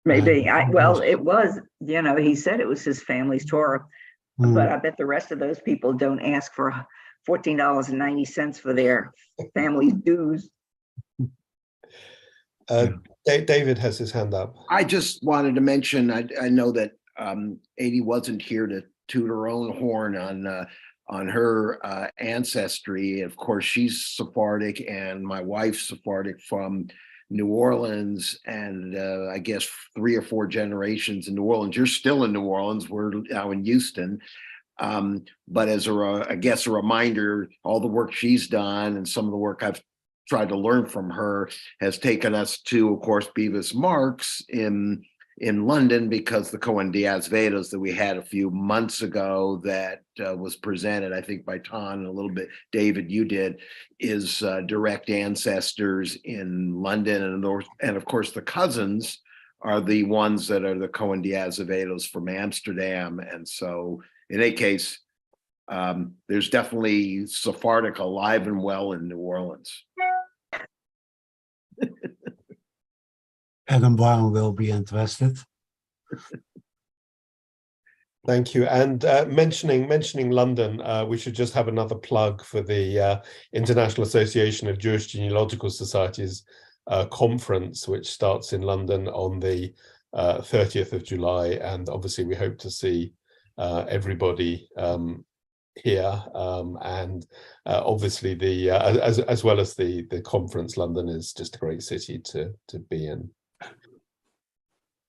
Speaker 1: Maybe. It was, he said it was his family's Torah, but I bet the rest of those people don't ask for $14.90 for their family's dues.
Speaker 3: David has his hand up.
Speaker 5: I just wanted to mention, I know that Adie wasn't here to toot her own horn on her ancestry. Of course, she's Sephardic, and my wife's Sephardic from New Orleans, and I guess 3 or 4 generations in New Orleans. You're still in New Orleans. We're now in Houston. But as I guess a reminder, all the work she's done and some of the work I've tried to learn from her has taken us to, of course, Beavis Marks in London, because the Cohen Diaz Vedas that we had a few months ago that was presented, I think, by Ton and a little bit, David, you did, is direct ancestors in London, and of course the cousins are the ones that are the Cohen de Azevedos from Amsterdam. And so in any case, there's definitely Sephardic alive and well in New Orleans.
Speaker 4: Adam Brown will be interested.
Speaker 3: Thank you. And mentioning London, we should just have another plug for the International Association of Jewish Genealogical Societies conference, which starts in London on the 30th of July. And obviously we hope to see everybody here. And obviously the as well as the conference, London is just a great city to be in.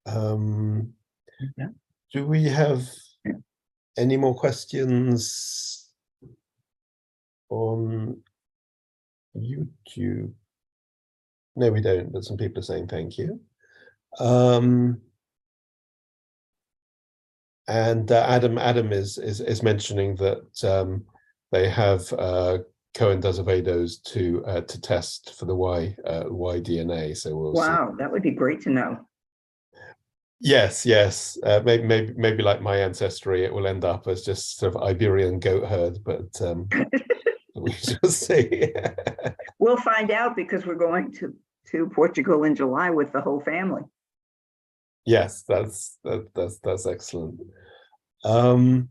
Speaker 2: Yeah.
Speaker 3: Do we have any more questions on YouTube? No, we don't, but some people are saying thank you. And Adam is mentioning that they have Cohen Azevedos to test for the Y DNA. So we'll see.
Speaker 1: Wow, that would be great to know.
Speaker 3: Yes. Maybe like my ancestry, it will end up as just sort of Iberian goat herd, but we shall see.
Speaker 1: We'll find out because we're going to Portugal in July with the whole family.
Speaker 3: Yes, that's excellent. Ton,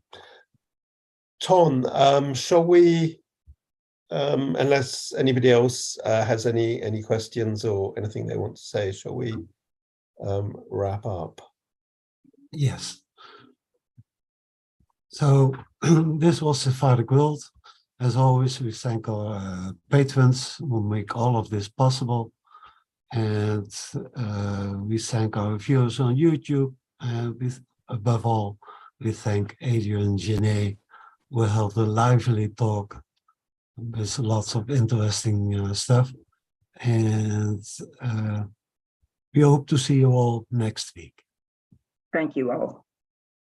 Speaker 3: shall we, unless anybody else has any questions or anything they want to say, shall we wrap up?
Speaker 4: Yes. So this was Sephardic World. As always, we thank our patrons who make all of this possible. And we thank our viewers on YouTube. And above all, we thank Adrien Genet, who held a lively talk with lots of interesting stuff. And we hope to see you all next week.
Speaker 1: Thank you all.